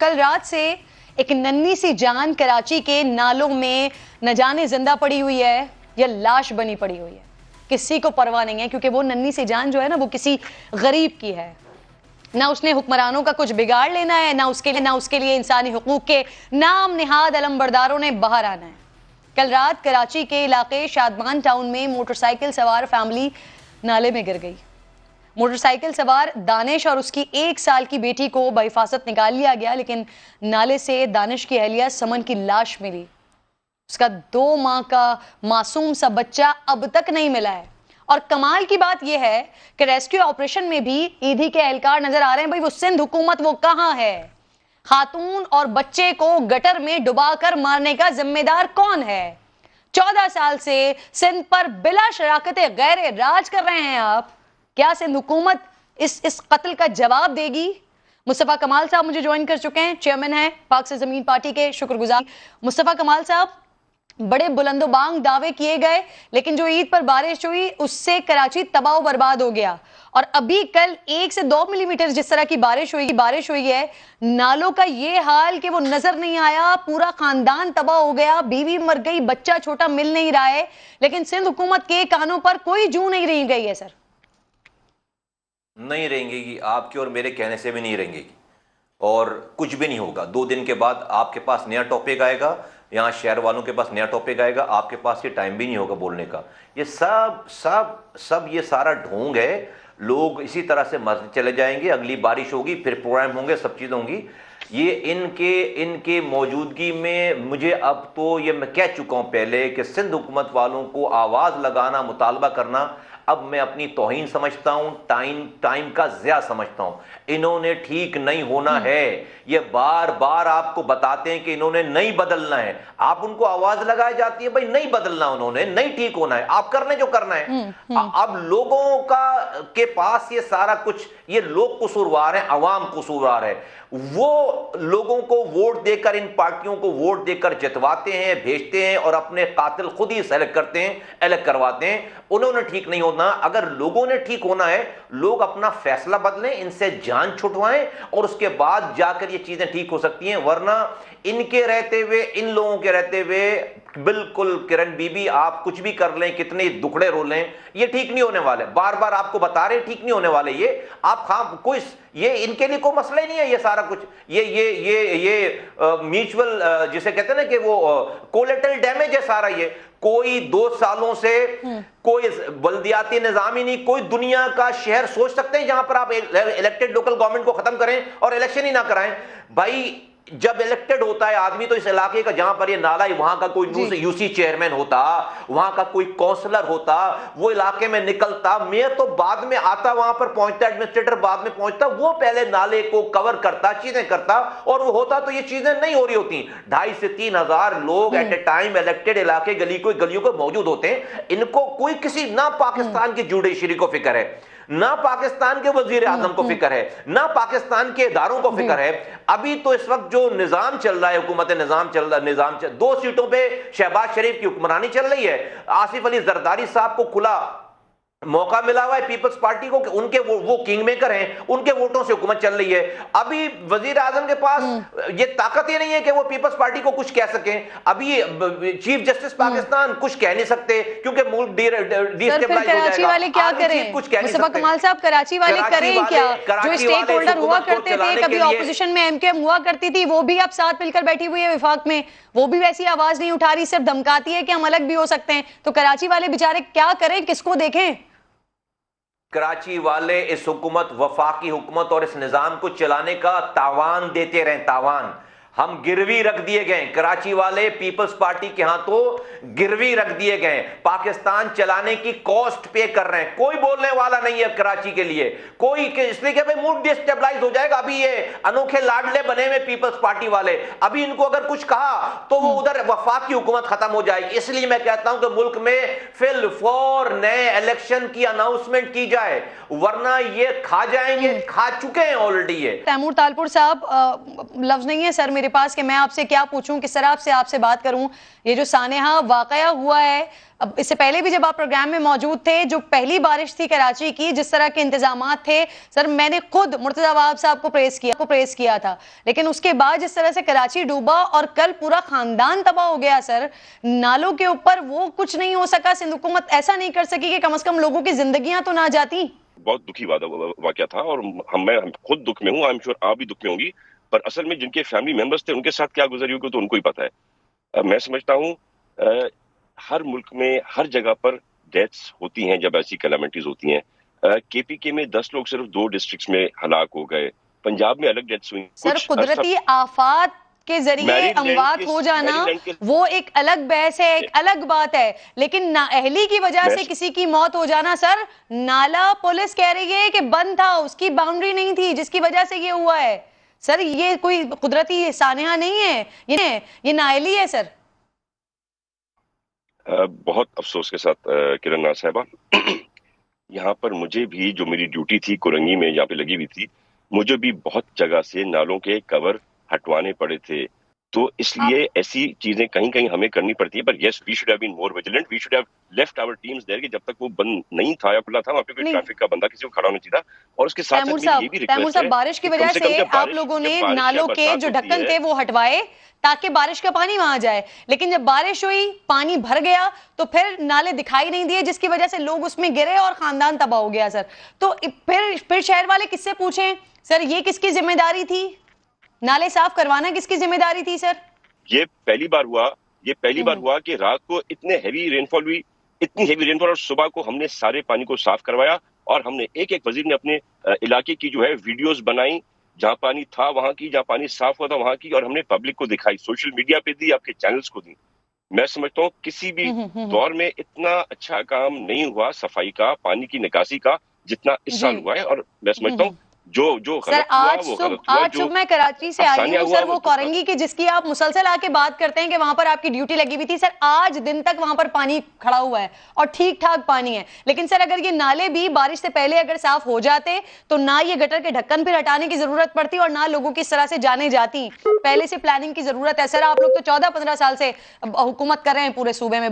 کل رات سے ایک ننھی سی جان کراچی کے نالوں میں نہ جانے زندہ پڑی ہوئی ہے یا لاش بنی پڑی ہوئی ہے. کسی کو پرواہ نہیں ہے کیونکہ وہ ننھی سی جان جو ہے نا وہ کسی غریب کی ہے. نہ اس نے حکمرانوں کا کچھ بگاڑ لینا ہے، نہ اس کے لیے انسانی حقوق کے نام نہاد علمبرداروں نے باہر آنا ہے. کل رات کراچی کے علاقے شادمان ٹاؤن میں موٹر سائیکل سوار فیملی نالے میں گر گئی. موٹر سائیکل سوار دانش اور اس کی 1 سال کی بیٹی کو بحفاظت نکال لیا گیا، لیکن نالے سے دانش کی اہلیہ سمن کی لاش ملی. اس کا 2 ماہ کا معصوم سا بچہ اب تک نہیں ملا ہے. اور کمال کی بات یہ ہے کہ ریسکیو آپریشن میں بھی ایدھی کے اہلکار نظر آ رہے ہیں. بھائی وہ سندھ حکومت وہ کہاں ہے؟ خاتون اور بچے کو گٹر میں ڈبا کر مارنے کا ذمہ دار کون ہے؟ 14 سال سے سندھ پر بلا شراکت غیر راج کر رہے ہیں آپ. کیا سندھ حکومت اس قتل کا جواب دے گی؟ مصطفیٰ کمال صاحب مجھے جوائن کر چکے ہیں، چیئرمین ہیں پاک سے زمین پارٹی کے، شکر گزار. مصطفیٰ کمال صاحب، بڑے بلند و بانگ دعوے کیے گئے لیکن جو عید پر بارش ہوئی اس سے کراچی تباہ و برباد ہو گیا. اور ابھی کل 1 سے 2 ملی میٹر جس طرح کی بارش ہوئی ہے، نالوں کا یہ حال کہ وہ نظر نہیں آیا، پورا خاندان تباہ ہو گیا، بیوی مر گئی، بچہ چھوٹا مل نہیں رہا ہے، لیکن سندھ حکومت کے کانوں پر کوئی جوں نہیں رہ گئی ہے. سر نہیں رہیں گی، آپ کے اور میرے کہنے سے بھی نہیں رہیں گی اور کچھ بھی نہیں ہوگا. 2 دن کے بعد آپ کے پاس نیا ٹاپک آئے گا، یہاں شہر والوں کے پاس نیا ٹاپک آئے گا، آپ کے پاس یہ ٹائم بھی نہیں ہوگا بولنے کا. یہ سب یہ سارا ڈھونگ ہے. لوگ اسی طرح سے مرتے چلے جائیں گے، اگلی بارش ہوگی، پھر پروگرام ہوں گے، سب چیزیں ہوں گی. یہ ان کے موجودگی میں مجھے اب تو یہ میں کہہ چکا ہوں پہلے کہ سندھ حکومت والوں کو آواز لگانا، مطالبہ کرنا اب میں اپنی توہین سمجھتا ہوں، ٹائم کا ضیاع سمجھتا ہوں. انہوں نے ٹھیک نہیں ہونا ہے. یہ بار بار آپ کو بتاتے ہیں کہ انہوں نے نہیں بدلنا ہے، آپ ان کو آواز لگائی جاتی ہے بھائی نہیں بدلنا، انہوں نے نہیں ٹھیک ہونا ہے، آپ کرنے جو کرنا ہے. اب لوگوں کے پاس یہ سارا کچھ، یہ لوگ قصوروار ہیں، عوام قصوروار ہے. وہ لوگوں کو ووٹ دے کر، ان پارٹیوں کو ووٹ دے کر جتواتے ہیں، بھیجتے ہیں اور اپنے قاتل خود ہی سلیکٹ کرتے ہیں، الیکٹ کرواتے ہیں. انہوں نے ٹھیک نہیں ہونا. اگر لوگوں نے ٹھیک ہونا ہے، لوگ اپنا فیصلہ بدلیں، ان سے جان چھٹوائیں اور اس کے بعد جا کر یہ چیزیں ٹھیک ہو سکتی ہیں. ورنہ ان کے رہتے ہوئے، ان لوگوں کے رہتے ہوئے بالکل کرن بی بی آپ کچھ بھی کر لیں، کتنے دکھڑے رو لیں، یہ ٹھیک نہیں ہونے والے. بار بار آپ کو بتا رہے ٹھیک نہیں ہونے والے. یہ آپ کوئی یہ ان کے لیے کوئی مسئلہ ہی نہیں ہے. یہ سارا کچھ یہ میوچول جسے کہتے ہیں نا کہ وہ کولیٹرل ڈیمیج ہے سارا. یہ کوئی 2 سالوں سے کوئی بلدیاتی نظام ہی نہیں. کوئی دنیا کا شہر سوچ سکتے ہیں جہاں پر آپ الیکٹڈ لوکل گورنمنٹ کو ختم کریں اور الیکشن ہی نہ کرائیں؟ بھائی جب الیکٹڈ ہوتا ہے آدمی تو اس علاقے کا، جہاں پر یہ نالا ہے وہاں کا کوئی یو سی چیئرمین ہوتا، وہاں کا کوئی کونسلر ہوتا، وہ علاقے میں نکلتا، میئر تو بعد میں آتا، وہاں پر پہنچتا، ایڈمنسٹریٹر بعد میں پہنچتا، وہ پہلے نالے کو کور کرتا، چیزیں کرتا، اور وہ ہوتا تو یہ چیزیں نہیں ہو رہی ہوتی. 2,500 سے 3,000 لوگ ایٹ اے ٹائم الیکٹڈ علاقے گلیوں کو موجود ہوتے ہیں. ان کو کوئی کسی نہ پاکستان کی جوڈیشری کو فکر ہے، نہ پاکستان کے وزیر اعظم کو فکر ہے، نہ پاکستان کے اداروں کو فکر ہے. ابھی تو اس وقت جو نظام چل رہا ہے، حکومت نظام چل رہا ہے، 2 سیٹوں پہ شہباز شریف کی حکمرانی چل رہی ہے. آصف علی زرداری صاحب کو کھلا موقع ملا ہوا ہے پیپلز پارٹی کو کہ ان کے وہ کنگ میکر ہیں، ان کے ووٹوں سے حکومت چل رہی ہے. ابھی وزیر اعظم کے پاس یہ طاقت ہی نہیں ہے کہ وہ پیپلز پارٹی کو کچھ کہہ سکیں. ابھی چیف جسٹس پاکستان کچھ کہہ نہیں سکتے کیونکہ ملک ڈی اسٹیبلائز ہو جائے گا. کراچی والے کیا کریں؟ مصطفیٰ کمال صاحب، کراچی والے کریں کیا؟ جو اسٹیک ہولڈر ہوا کرتے تھے، کبھی اپوزیشن میں ایم کیو ایم ہوا کرتی تھی، وہ بھی اب ساتھ مل کر بیٹھی ہوئی ہے وفاق میں، وہ بھی ویسی آواز نہیں اٹھا رہی، صرف دھمکاتی ہے کہ ہم الگ بھی ہو سکتے ہیں. تو کراچی والے بیچارے کیا کریں، کس کو دیکھیں؟ کراچی والے اس حکومت، وفاقی حکومت اور اس نظام کو چلانے کا تاوان دیتے رہیں. تاوان ہم گروی رکھ دیے گئے. کراچی والے پیپلز پارٹی کے ہاں تو گروی رکھ دیے گئے. پاکستان چلانے کی کاسٹ پے کر رہے ہیں. کوئی بولنے والا نہیں ہے کراچی کے لیے، کوئی، اس لیے کہ بھئی ملک ڈی اسٹیبلائز ہو جائے گا. ابھی یہ انوکھے لاڈلے بنے ہوئے پیپلز پارٹی والے، ابھی ان کو اگر کچھ کہا تو وہ ادھر وفاق کی حکومت ختم ہو جائے گی. اس لیے میں کہتا ہوں کہ ملک میں فی الفور نئے الیکشن کی اناؤنسمنٹ کی جائے، ورنہ یہ کھا جائیں گے، کھا چکے ہیں آلریڈی. یہ تیمور تالپور صاحب، لفظ نہیں ہے سر میرے کے پاس کہ میں آپ سے کیا پوچھوں, کس طرح آپ سے بات کروں. یہ جو سانحہ واقعہ ہوا ہے, اب اس سے پہلے بھی جب آپ پروگرام میں موجود تھے, جو پہلی بارش تھی کراچی کی, جس طرح کے انتظامات تھے سر, میں نے خود مرتضیٰ وہاب صاحب کو پریز کیا تھا, لیکن اس کے بعد جس طرح سے کراچی ڈوبا اور کل پورا خاندان تباہ ہو گیا سر, نالوں کے اوپر وہ کچھ نہیں ہو سکا, سندھ حکومت ایسا نہیں کر سکی کہ کم از کم لوگوں کی زندگیاں تو نہ جاتی. بہت دکھی واقعہ تھا اور میں خود دکھ میں ہوں, آئی ایم شیور آپ بھی دکھ میں ہوں گی, پر اصل میں جن کے فیملی ممبرز تھے ان کے ساتھ کیا گزری ہوگی تو ان کو ہی پتا ہے. میں سمجھتا ہوں ہر ملک میں ہر جگہ پر ڈیتھس ہوتی ہیں جب ایسی کلیمٹیز ہوتی ہیں. کے پی کے میں 10 لوگ صرف 2 ڈسٹرکٹس میں ہلاک ہو گئے, پنجاب میں الگ ڈیتھس ہوئی. سر قدرتی آفات کے ذریعے اموات ہو جانا وہ ایک الگ بحث ہے, ایک الگ بات ہے, لیکن نااہلی کی وجہ سے کسی کی موت ہو جانا سر, نالا پولیس کہہ رہی ہے کہ بند تھا, اس کی باؤنڈری نہیں تھی جس کی وجہ سے یہ ہوا ہے. سر یہ کوئی قدرتی سانحہ نہیں ہے, یہ نااہلی ہے سر. بہت افسوس کے ساتھ کرن ناز صاحبہ, یہاں پر مجھے بھی جو میری ڈیوٹی تھی کورنگی میں جہاں پہ لگی ہوئی تھی, مجھے بھی بہت جگہ سے نالوں کے کور ہٹوانے پڑے تھے. تو اس لیے ایسی چیزیں کہیں کہیں ہمیں کرنی پڑتی ہیں, پر yes we should have been more vigilant, we should have left our teams there, کہ جب تک وہ بند نہیں تھا یا کھلا تھا وہاں پہ کوئی ٹریفک کا بندہ کسی کو کھڑا ہونا چاہیے تھا. اور اس کے ساتھ ساتھ یہ بھی ریکویسٹ ہے, بارش کی وجہ سے آپ لوگوں نے نالوں کے جو ڈھکن تھے وہ ہٹوائے تاکہ بارش کا پانی وہاں جائے, لیکن جب بارش ہوئی پانی بھر گیا تو پھر نالے دکھائی نہیں دیے, جس کی وجہ سے لوگ اس میں گرے اور خاندان تباہ ہو گیا سر. تو پھر شہر والے کس سے پوچھیں سر, یہ کس کی ذمہ داری تھی, نالے صاف کروانا کس کی ذمہ داری تھی سر؟ یہ پہلی بار ہوا کہ رات کو اتنی ہیوی رین فال اور صبح کو ہم نے سارے پانی کو صاف کروایا, اور ہم نے ایک وزیر نے اپنے علاقے کی جو ہے ویڈیوز بنائی, جہاں پانی تھا وہاں کی, جہاں پانی صاف ہوا تھا وہاں کی, اور ہم نے پبلک کو دکھائی, سوشل میڈیا پہ دی, آپ کے چینلز کو دی. میں سمجھتا ہوں کسی بھی دور میں اتنا اچھا کام نہیں ہوا صفائی کا, پانی کی نکاسی کا, جتنا اس سال ہوا ہے. اور میں سمجھتا ہوں جو غلط ہوا وہ غلط ہوا. آج صبح میں کراچی سے آئی ہوں سر, وہ کورنگی کی جس کی آپ مسلسل آ کے بات کرتے ہیں کہ وہاں پر آپ کی ڈیوٹی لگی ہوئی تھی سر, آج دن تک وہاں پر پانی کھڑا ہوا ہے اور ٹھیک ٹھاک پانی ہے. لیکن سر اگر یہ نالے بھی بارش سے پہلے اگر صاف ہو جاتے تو نہ یہ گٹر کے ڈھکن پھر ہٹانے کی ضرورت پڑتی اور نہ لوگوں کی اس طرح سے جانے جاتی. پہلے سے پلاننگ کی ضرورت ہے سر. آپ لوگ تو 14-15 سال سے حکومت کر رہے ہیں پورے صوبے میں.